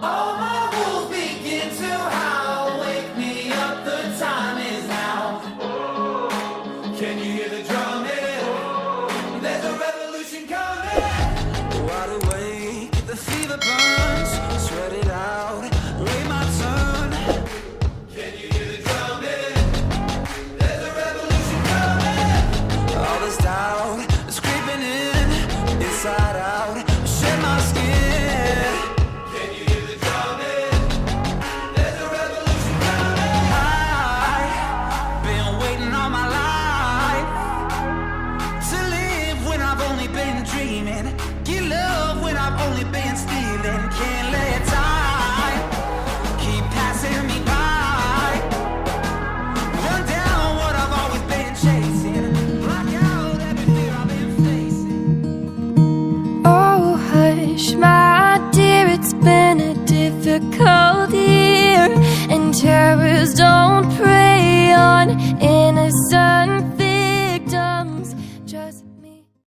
All my wolves begin to howl. Wake me up, the time is now. Can you hear the drumming? There's a revolution coming. Wide awake, the fever burns. Sweat it out, wait my turn. Can you hear the drumming? There's a revolution coming. All this doubt is creeping in, inside out, shed my skin. Can you hear the drumming? There's a revolution coming. I've been waiting all my life to live when I've only been dreaming. Get love when I've only been stealing. Can't let time keep passing me by. Run down what I've always been chasing. Block out every fear I've been facing. Oh, hush, my dear, it's been a difficult year, and terrors don't